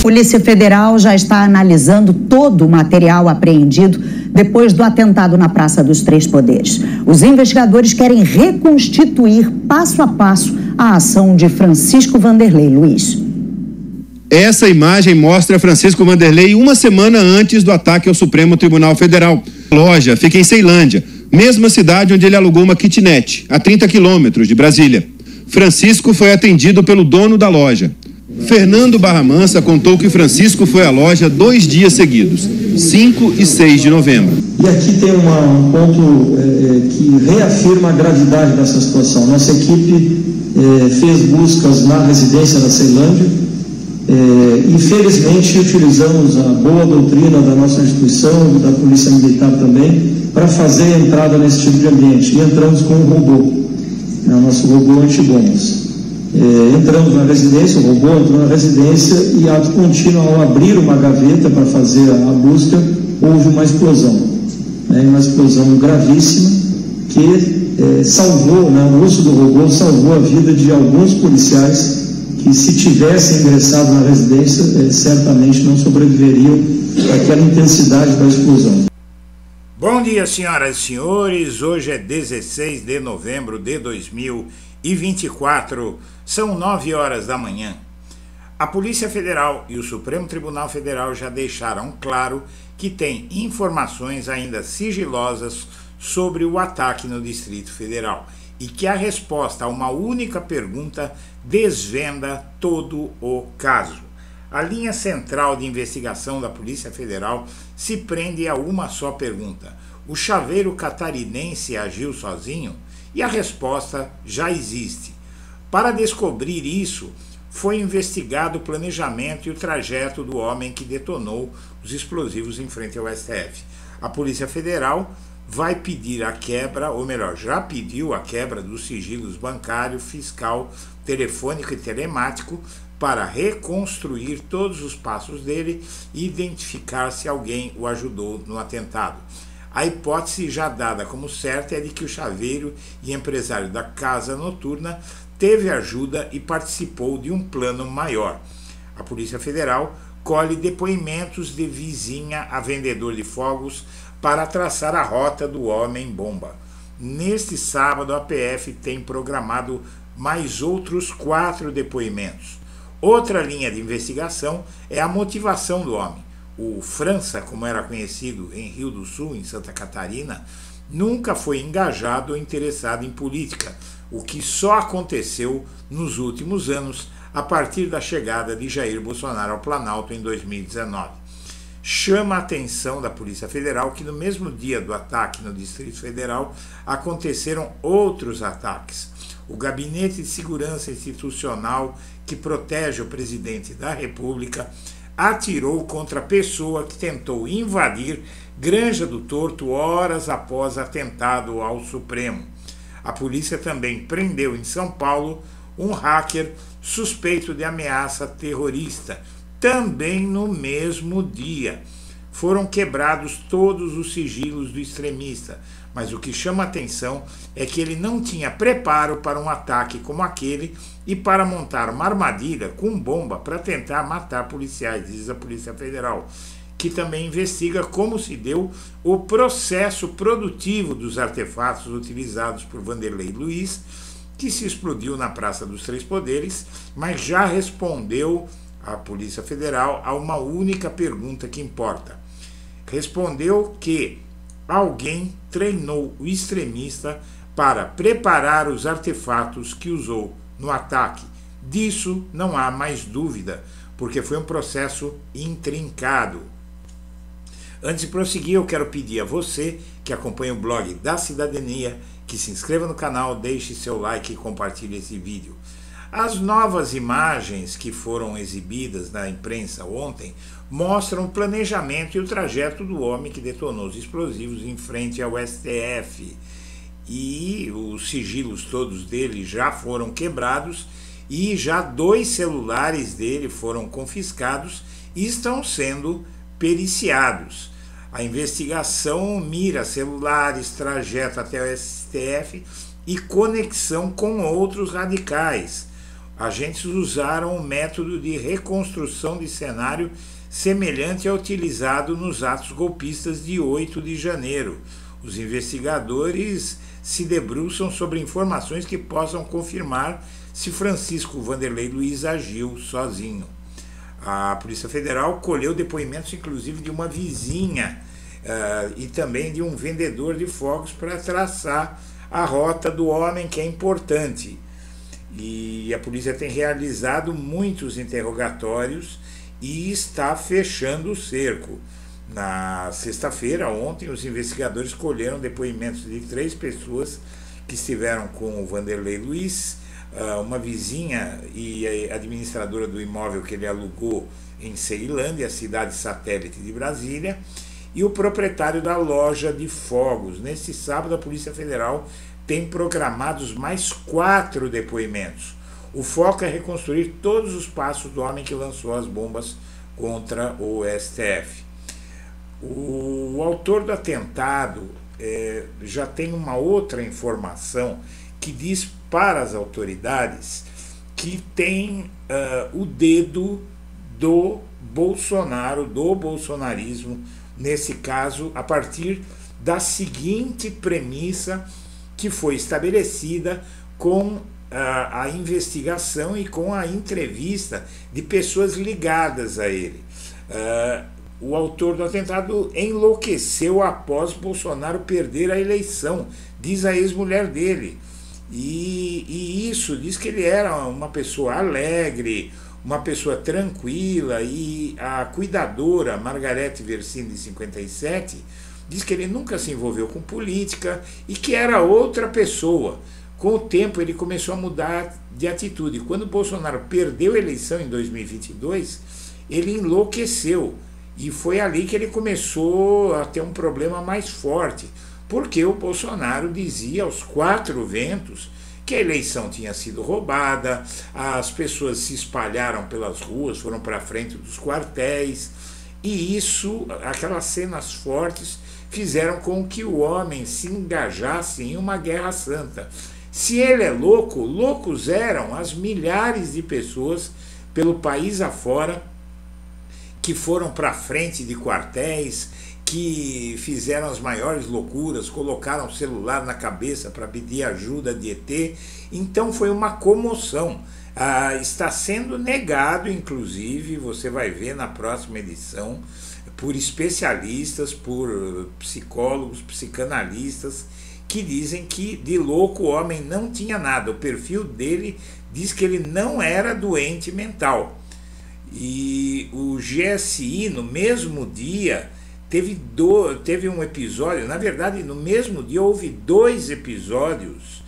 Polícia Federal já está analisando todo o material apreendido depois do atentado na Praça dos Três Poderes. Os investigadores querem reconstituir passo a passo a ação de Francisco Vanderlei Luiz. Essa imagem mostra Francisco Vanderlei uma semana antes do ataque ao Supremo Tribunal Federal. A loja fica em Ceilândia, mesma cidade onde ele alugou uma kitnet, a 30 quilômetros de Brasília. Francisco foi atendido pelo dono da loja. Fernando Barra Mansa contou que Francisco foi à loja 2 dias seguidos, 5 e 6 de novembro. E aqui tem um ponto que reafirma a gravidade dessa situação. Nossa equipe fez buscas na residência da Ceilândia. Infelizmente, utilizamos a boa doutrina da nossa instituição, da Polícia Militar também, para fazer a entrada nesse tipo de ambiente. E entramos com um robô, nosso robô antibombas. Entramos na residência, o robô entrou na residência e, ato contínuo, ao abrir uma gaveta para fazer a busca, houve uma explosão. Uma explosão gravíssima que salvou, o uso do robô salvou a vida de alguns policiais que, se tivessem ingressado na residência, certamente não sobreviveriam àquela intensidade da explosão. Bom dia, senhoras e senhores. Hoje é 16 de novembro de 2024. São 9 horas da manhã. A Polícia Federal e o Supremo Tribunal Federal já deixaram claro que tem informações ainda sigilosas sobre o ataque no Distrito Federal e que a resposta a uma única pergunta desvenda todo o caso. A linha central de investigação da Polícia Federal se prende a uma só pergunta: o chaveiro catarinense agiu sozinho? E a resposta já existe. Para descobrir isso, foi investigado o planejamento e o trajeto do homem que detonou os explosivos em frente ao STF. A Polícia Federal vai pedir a quebra, ou melhor, já pediu a quebra dos sigilos bancário, fiscal, telefônico e telemático para reconstruir todos os passos dele e identificar se alguém o ajudou no atentado. A hipótese já dada como certa é de que o chaveiro e empresário da casa noturna teve ajuda e participou de um plano maior. A Polícia Federal colhe depoimentos de vizinha a vendedor de fogos para traçar a rota do homem-bomba. Neste sábado, a PF tem programado mais outros 4 depoimentos. Outra linha de investigação é a motivação do homem. O França, como era conhecido em Rio do Sul, em Santa Catarina, nunca foi engajado ou interessado em política, o que só aconteceu nos últimos anos, a partir da chegada de Jair Bolsonaro ao Planalto em 2019. Chama a atenção da Polícia Federal que no mesmo dia do ataque no Distrito Federal aconteceram outros ataques. O Gabinete de Segurança Institucional, que protege o presidente da República, atirou contra a pessoa que tentou invadir Granja do Torto horas após atentado ao Supremo. A polícia também prendeu em São Paulo um hacker suspeito de ameaça terrorista, também no mesmo dia. Foram quebrados todos os sigilos do extremista, mas o que chama atenção é que ele não tinha preparo para um ataque como aquele e para montar uma armadilha com bomba para tentar matar policiais, diz a Polícia Federal, que também investiga como se deu o processo produtivo dos artefatos utilizados por Vanderlei Luiz, que se explodiu na Praça dos Três Poderes, mas já respondeu a Polícia Federal a uma única pergunta que importa. Respondeu que alguém treinou o extremista para preparar os artefatos que usou no ataque. Disso não há mais dúvida, porque foi um processo intrincado. Antes de prosseguir, eu quero pedir a você que acompanha o blog da Cidadania que se inscreva no canal, deixe seu like e compartilhe esse vídeo. As novas imagens que foram exibidas na imprensa ontem mostram o planejamento e o trajeto do homem que detonou os explosivos em frente ao STF. E os sigilos todos dele já foram quebrados e já 2 celulares dele foram confiscados e estão sendo periciados. A investigação mira celulares, trajeto até o STF e conexão com outros radicais. agentes usaram um método de reconstrução de cenário semelhante ao utilizado nos atos golpistas de 8 de janeiro. Os investigadores se debruçam sobre informações que possam confirmar se Francisco Vanderlei Luiz agiu sozinho. A Polícia Federal colheu depoimentos, inclusive, de uma vizinha e também de um vendedor de fogos para traçar a rota do homem, que é importante. E a polícia tem realizado muitos interrogatórios e está fechando o cerco. Na sexta-feira, ontem, os investigadores colheram depoimentos de 3 pessoas que estiveram com o Vanderlei Luiz, uma vizinha e administradora do imóvel que ele alugou em Ceilândia, cidade satélite de Brasília, e o proprietário da loja de fogos. Neste sábado, a Polícia Federal tem programados mais 4 depoimentos. O foco é reconstruir todos os passos do homem que lançou as bombas contra o STF. O autor do atentado já tem uma outra informação que diz para as autoridades que tem o dedo do Bolsonaro, do bolsonarismo, nesse caso, a partir da seguinte premissa que foi estabelecida com a investigação e com a entrevista de pessoas ligadas a ele. O autor do atentado enlouqueceu após Bolsonaro perder a eleição, diz a ex-mulher dele. E isso diz que ele era uma pessoa alegre, uma pessoa tranquila, e a cuidadora Margarete Versini, de 57, diz que ele nunca se envolveu com política e que era outra pessoa. Com o tempo ele começou a mudar de atitude. Quando Bolsonaro perdeu a eleição em 2022, ele enlouqueceu. E foi ali que ele começou a ter um problema mais forte, porque o Bolsonaro dizia aos 4 ventos que a eleição tinha sido roubada, as pessoas se espalharam pelas ruas, foram para frente dos quartéis, e isso, aquelas cenas fortes, fizeram com que o homem se engajasse em uma guerra santa. Se ele é louco, loucos eram as milhares de pessoas pelo país afora que foram para frente de quartéis, que fizeram as maiores loucuras, colocaram o celular na cabeça para pedir ajuda de ET. Então foi uma comoção. Está sendo negado, inclusive, você vai ver na próxima edição, por especialistas, por psicólogos, psicanalistas, que dizem que de louco o homem não tinha nada. O perfil dele diz que ele não era doente mental. E o GSI, no mesmo dia, teve um episódio, na verdade, no mesmo dia houve 2 episódios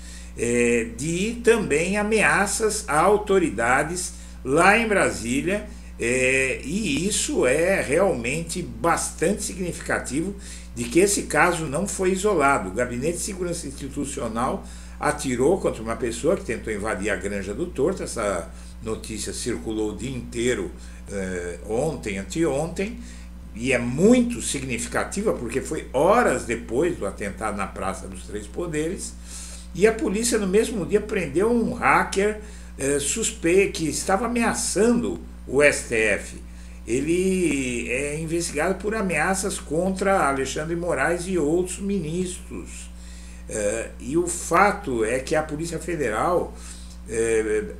de também ameaças a autoridades lá em Brasília, e isso é realmente bastante significativo de que esse caso não foi isolado. O Gabinete de Segurança Institucional atirou contra uma pessoa que tentou invadir a Granja do Torto. Essa notícia circulou o dia inteiro ontem, anteontem, e é muito significativa porque foi horas depois do atentado na Praça dos Três Poderes, e a polícia no mesmo dia prendeu um hacker suspeito que estava ameaçando o STF. Ele é investigado por ameaças contra Alexandre de Moraes e outros ministros. E o fato é que a Polícia Federal,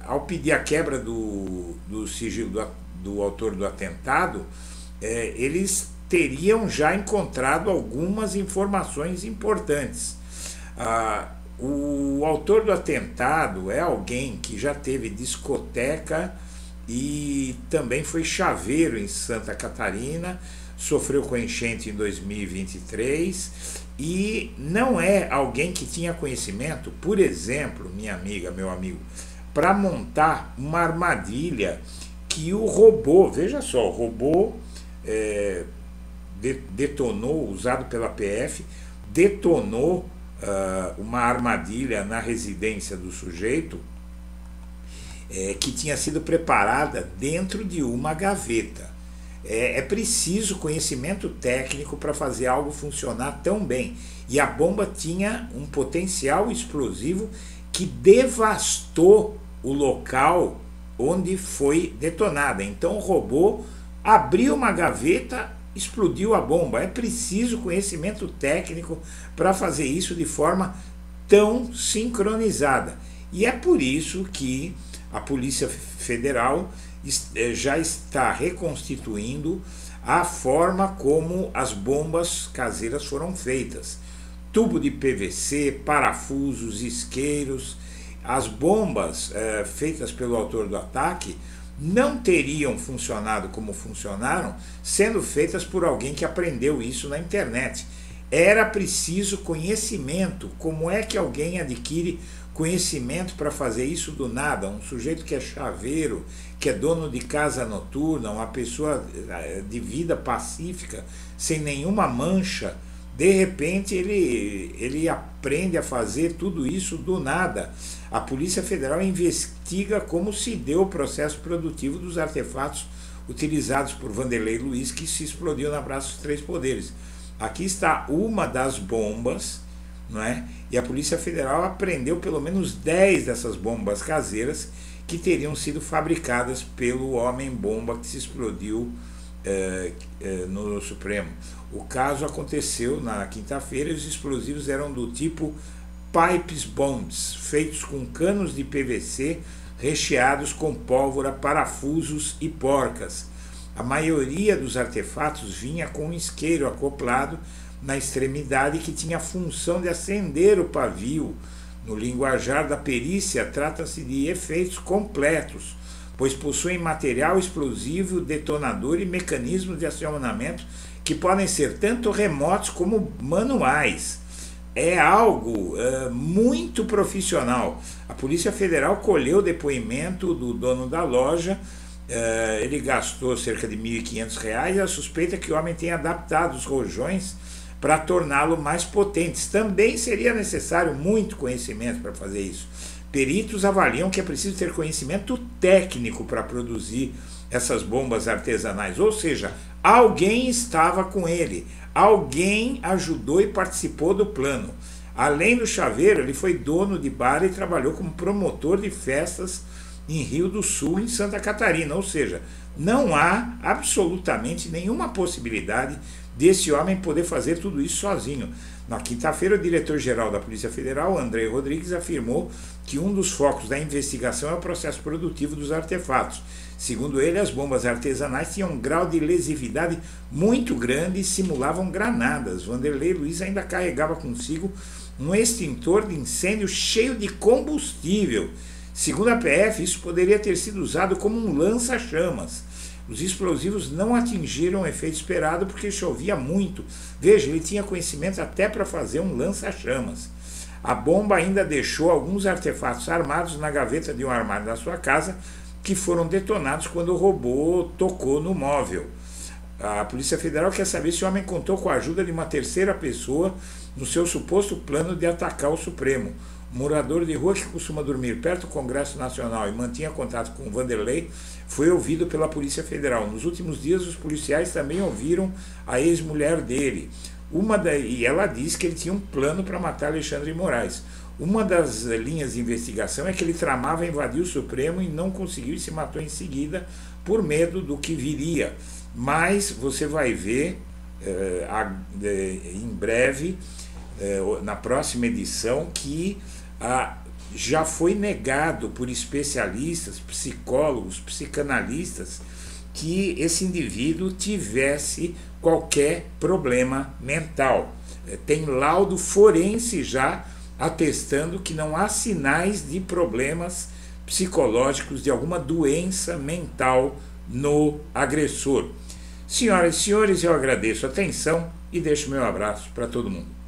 ao pedir a quebra do sigilo do autor do atentado, eles teriam já encontrado algumas informações importantes. O autor do atentado é alguém que já teve discoteca e também foi chaveiro em Santa Catarina, sofreu com enchente em 2023 e não é alguém que tinha conhecimento, por exemplo, minha amiga, meu amigo, para montar uma armadilha que o robô, veja só, o robô detonou, usado pela PF, detonou uma armadilha na residência do sujeito, que tinha sido preparada dentro de uma gaveta. É preciso conhecimento técnico para fazer algo funcionar tão bem. E a bomba tinha um potencial explosivo que devastou o local onde foi detonada. Então o robô abriu uma gaveta, explodiu a bomba. É preciso conhecimento técnico para fazer isso de forma tão sincronizada. E é por isso que a Polícia Federal já está reconstituindo a forma como as bombas caseiras foram feitas. Tubo de PVC, parafusos, isqueiros. As bombas feitas pelo autor do ataque não teriam funcionado como funcionaram, sendo feitas por alguém que aprendeu isso na internet. Era preciso conhecimento. Como é que alguém adquire conhecimento para fazer isso do nada? Um sujeito que é chaveiro, que é dono de casa noturna, uma pessoa de vida pacífica, sem nenhuma mancha, de repente ele aprende a fazer tudo isso do nada. A Polícia Federal investiga como se deu o processo produtivo dos artefatos utilizados por Vanderlei Luiz, que se explodiu na Praça dos Três Poderes. Aqui está uma das bombas, não é? E a Polícia Federal apreendeu pelo menos 10 dessas bombas caseiras que teriam sido fabricadas pelo homem-bomba que se explodiu no Supremo. O caso aconteceu na quinta-feira e os explosivos eram do tipo pipes bombs, feitos com canos de PVC recheados com pólvora, parafusos e porcas. A maioria dos artefatos vinha com um isqueiro acoplado na extremidade que tinha a função de acender o pavio. No linguajar da perícia, trata-se de efeitos completos, pois possuem material explosivo, detonador e mecanismos de acionamento que podem ser tanto remotos como manuais. É algo muito profissional. A Polícia Federal colheu o depoimento do dono da loja. Ele gastou cerca de R$ 1.500 e a suspeita é que o homem tenha adaptado os rojões para torná-lo mais potentes. Também seria necessário muito conhecimento para fazer isso. Peritos avaliam que é preciso ter conhecimento técnico para produzir essas bombas artesanais, ou seja, alguém estava com ele, alguém ajudou e participou do plano. Além do chaveiro, ele foi dono de bar e trabalhou como promotor de festas em Rio do Sul, em Santa Catarina, ou seja, não há absolutamente nenhuma possibilidade desse homem poder fazer tudo isso sozinho. Na quinta-feira, o diretor-geral da Polícia Federal, Andrei Rodrigues, afirmou que um dos focos da investigação é o processo produtivo dos artefatos. Segundo ele, as bombas artesanais tinham um grau de lesividade muito grande e simulavam granadas. Vanderlei Luiz ainda carregava consigo um extintor de incêndio cheio de combustível. Segundo a PF, isso poderia ter sido usado como um lança-chamas. Os explosivos não atingiram o efeito esperado porque chovia muito. Veja, ele tinha conhecimento até para fazer um lança-chamas. A bomba ainda deixou alguns artefatos armados na gaveta de um armário da sua casa, que foram detonados quando o robô tocou no móvel. A Polícia Federal quer saber se o homem contou com a ajuda de uma terceira pessoa no seu suposto plano de atacar o Supremo. O morador de rua que costuma dormir perto do Congresso Nacional e mantinha contato com o Vanderlei foi ouvido pela Polícia Federal. Nos últimos dias, os policiais também ouviram a ex-mulher dele. E ela disse que ele tinha um plano para matar Alexandre de Moraes. Uma das linhas de investigação é que ele tramava invadir o Supremo e não conseguiu e se matou em seguida por medo do que viria. Mas você vai ver em breve, na próxima edição, que já foi negado por especialistas, psicólogos, psicanalistas, que esse indivíduo tivesse qualquer problema mental. Tem laudo forense já atestando que não há sinais de problemas psicológicos, de alguma doença mental no agressor. Senhoras e senhores, eu agradeço a atenção e deixo meu abraço para todo mundo.